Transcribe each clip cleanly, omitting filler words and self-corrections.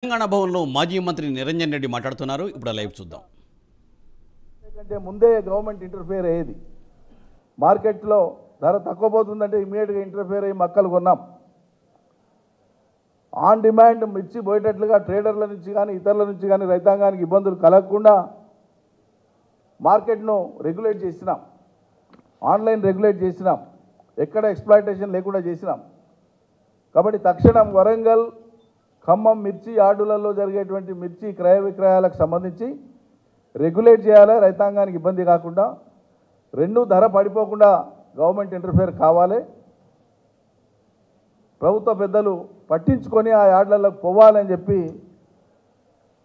తెలంగాణ భవన్లో మాజీ మంత్రి నిరంజన్ రెడ్డి మాట్లాడుతున్నారు. ఇప్పుడు లైవ్ చూద్దాం. ఎందుకంటే ముందే గవర్నమెంట్ ఇంటర్ఫియర్ అయ్యేది. మార్కెట్లో ధర తక్కువ పోతుందంటే ఇమీడియట్గా ఇంటర్ఫియర్ అయ్యి మక్కలు కొన్నాం. ఆన్ డిమాండ్ మిర్చి పోయేటట్లుగా ట్రేడర్ల నుంచి కానీ ఇతరుల నుంచి కానీ రైతాంగానికి ఇబ్బందులు కలగకుండా మార్కెట్ను రెగ్యులేట్ చేసినాం. ఆన్లైన్ రెగ్యులేట్ చేసినాం. ఎక్కడ ఎక్స్ప్లాయిటేషన్ లేకుండా చేసినాం. కాబట్టి తక్షణం వరంగల్ ఖమ్మం మిర్చి యార్డులలో జరిగేటువంటి మిర్చి క్రయ విక్రయాలకు సంబంధించి రెగ్యులేట్ చేయాలి. రైతాంగానికి ఇబ్బంది కాకుండా, రెండు ధర పడిపోకుండా గవర్నమెంట్ ఇంటర్ఫేర్ కావాలి. ప్రభుత్వ పెద్దలు పట్టించుకొని ఆ యార్డులకు పోవాలని చెప్పి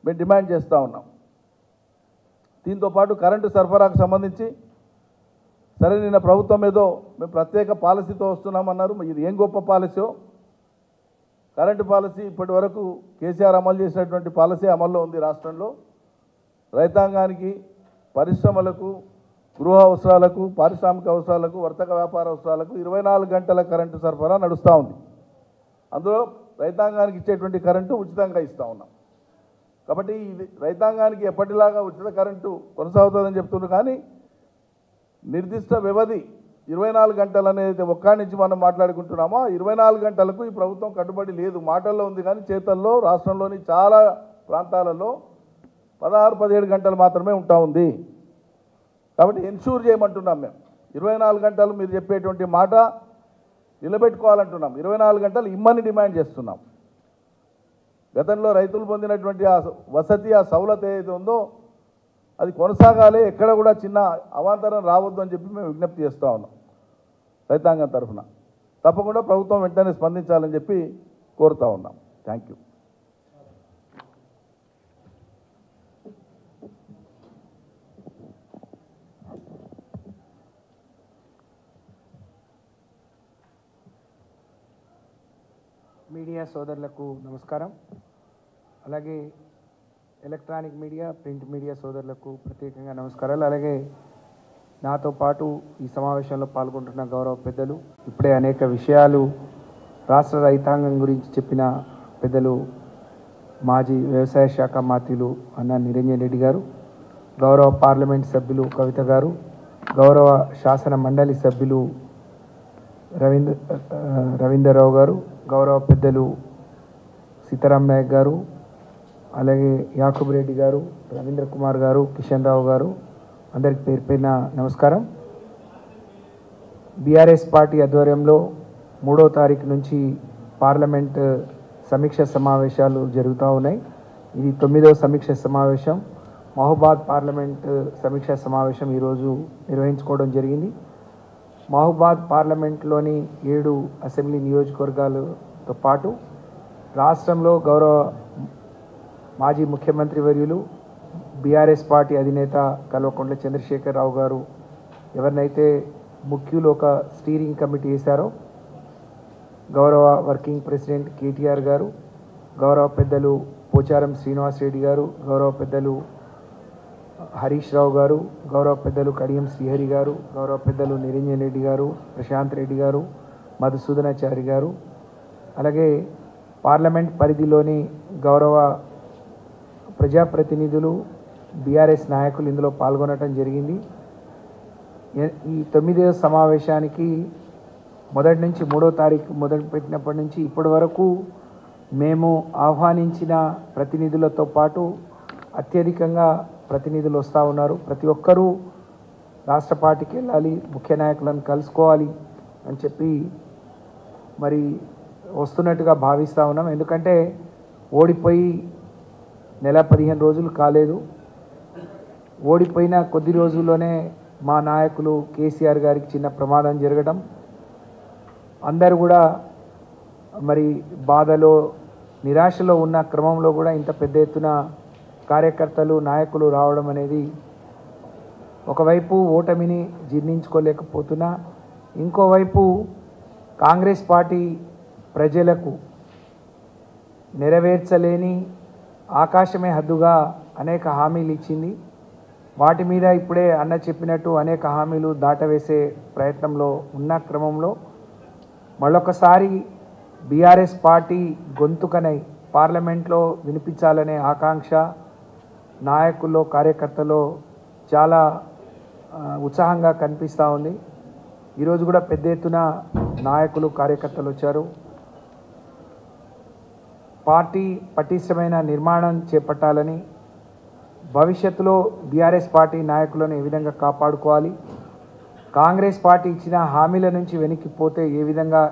మేము డిమాండ్ చేస్తూ ఉన్నాం. దీంతోపాటు కరెంటు సరఫరాకు సంబంధించి సరే నిన్న ప్రభుత్వం ఏదో మేము ప్రత్యేక పాలసీతో వస్తున్నామన్నారు. ఇది ఏం గొప్ప పాలసీయో. కరెంటు పాలసీ ఇప్పటి వరకు కేసీఆర్ అమలు చేసినటువంటి పాలసీ అమల్లో ఉంది రాష్ట్రంలో. రైతాంగానికి, పరిశ్రమలకు, గృహ అవసరాలకు, పారిశ్రామిక అవసరాలకు, వర్తక వ్యాపార అవసరాలకు 24 గంటల కరెంటు సరఫరా నడుస్తూ ఉంది. అందులో రైతాంగానికి ఇచ్చేటువంటి కరెంటు ఉచితంగా ఇస్తూ ఉన్నాం. కాబట్టి ఇది రైతాంగానికి ఎప్పటిలాగా ఉచిత కరెంటు కొనసాగుతుందని చెప్తున్నారు. కానీ నిర్దిష్ట వ్యవధి 24 గంటలు అనేది ఒక్కడి నుంచి మనం మాట్లాడుకుంటున్నామో 24 గంటలకు ఈ ప్రభుత్వం కట్టుబడి లేదు. మాటల్లో ఉంది కానీ చేతల్లో రాష్ట్రంలోని చాలా ప్రాంతాలలో 16-17 గంటలు మాత్రమే ఉంటా ఉంది. కాబట్టి ఎన్ష్యూర్ చేయమంటున్నాం మేము. 24 గంటలు మీరు చెప్పేటువంటి మాట నిలబెట్టుకోవాలంటున్నాం. 24 గంటలు ఇమ్మని డిమాండ్ చేస్తున్నాం. గతంలో రైతులు పొందినటువంటి ఆ వసతి, ఆ సౌలత ఏదైతే ఉందో అది కొనసాగాలి. ఎక్కడ కూడా చిన్న అవాంతరం రావద్దు అని చెప్పి మేము విజ్ఞప్తి చేస్తూ ఉన్నాం రైతాంగం తరఫున. తప్పకుండా ప్రభుత్వం వెంటనే స్పందించాలని చెప్పి కోరుతూ ఉన్నాం. Thank you. మీడియా సోదరులకు నమస్కారం. అలాగే ఎలక్ట్రానిక్ మీడియా, ప్రింట్ మీడియా సోదరులకు ప్రత్యేకంగా నమస్కారాలు. అలాగే నాతో పాటు ఈ సమావేశంలో పాల్గొంటున్న గౌరవ పెద్దలు, ఇప్పుడే అనేక విషయాలు రాష్ట్ర రైతాంగం గురించి చెప్పిన పెద్దలు మాజీ వ్యవసాయ శాఖ మంత్రులు అన్న నిరంజన్ రెడ్డి గారు, గౌరవ పార్లమెంట్ సభ్యులు కవిత గారు, గౌరవ శాసన మండలి సభ్యులు రవీందర్రావు గారు, గౌరవ పెద్దలు సీతారాం నాయక్ గారు, అలాగే యాకూబ్ రెడ్డి గారు, రవీంద్ర కుమార్ గారు, కిషన్ రావు గారు, అందరికి పేరు పేరున నమస్కారం. బీఆర్ఎస్ పార్టీ ఆధ్వర్యంలో 3వ తారీఖు నుంచి పార్లమెంట్ సమీక్ష సమావేశాలు జరుగుతూ ఉన్నాయి. ఇది 9వ సమీక్ష సమావేశం. మహబూబాద్ పార్లమెంట్ సమీక్ష సమావేశం ఈరోజు నిర్వహించుకోవడం జరిగింది. మహబూబాద్ పార్లమెంట్లోని 7 అసెంబ్లీ నియోజకవర్గాలతో పాటు రాష్ట్రంలో గౌరవ మాజీ ముఖ్యమంత్రి వర్యులు, బీఆర్ఎస్ పార్టీ అధినేత కల్వకుంట్ల చంద్రశేఖరరావు గారు ఎవరినైతే ముఖ్యులు ఒక స్టీరింగ్ కమిటీ వేశారో, గౌరవ వర్కింగ్ ప్రెసిడెంట్ కేటీఆర్ గారు, గౌరవ పెద్దలు పోచారం శ్రీనివాస్ రెడ్డి గారు, గౌరవ పెద్దలు హరీష్ రావు గారు, గౌరవ పెద్దలు కడియం శ్రీహరి గారు, గౌరవ పెద్దలు నిరంజన్ రెడ్డి గారు, ప్రశాంత్ రెడ్డి గారు, మధుసూదనాచారి గారు, అలాగే పార్లమెంట్ పరిధిలోని గౌరవ ప్రజాప్రతినిధులు, బీఆర్ఎస్ నాయకులు ఇందులో పాల్గొనడం జరిగింది. ఈ 9వ సమావేశానికి మొదటి నుంచి 3వ తారీఖు మొదలుపెట్టినప్పటి నుంచి ఇప్పటి వరకు మేము ఆహ్వానించిన ప్రతినిధులతో పాటు అత్యధికంగా ప్రతినిధులు వస్తూ ఉన్నారు. ప్రతి ఒక్కరూ రాష్ట్ర పార్టీకి వెళ్ళాలి, ముఖ్య నాయకులను కలుసుకోవాలి అని చెప్పి మరి వస్తున్నట్టుగా భావిస్తూ ఉన్నాం. ఎందుకంటే ఓడిపోయి నెల 15 రోజులు కాలేదు. ఓడిపోయిన కొద్ది రోజుల్లోనే మా నాయకులు కేసీఆర్ గారికి చిన్న ప్రమాదం జరగడం, అందరూ కూడా మరి బాధలో, నిరాశలో ఉన్న క్రమంలో కూడా ఇంత పెద్ద ఎత్తున కార్యకర్తలు, నాయకులు రావడం అనేది ఒకవైపు ఓటమిని జీర్ణించుకోలేకపోతున్నా, ఇంకోవైపు కాంగ్రెస్ పార్టీ ప్రజలకు నెరవేర్చలేని, ఆకాశమే హద్దుగా అనేక హామీలు ఇచ్చింది. వాటి మీద ఇప్పుడే అన్న చెప్పినట్టు అనేక హామీలు దాటవేసే ప్రయత్నంలో ఉన్న క్రమంలో మళ్ళొకసారి బీఆర్ఎస్ పార్టీ గొంతుకనై పార్లమెంట్లో వినిపించాలనే ఆకాంక్ష నాయకుల్లో కార్యకర్తల్లో చాలా ఉత్సాహంగా కనిపిస్తూ ఉంది. ఈరోజు కూడా పెద్ద ఎత్తున నాయకులు కార్యకర్తలు వచ్చారు. పార్టీ పటిష్టమైన నిర్మాణం చేపట్టాలని, భవిష్యత్తులో బీఆర్ఎస్ పార్టీ నాయకులను ఏ విధంగా కాపాడుకోవాలి, కాంగ్రెస్ పార్టీ ఇచ్చిన హామీల నుంచి వెనక్కిపోతే ఏ విధంగా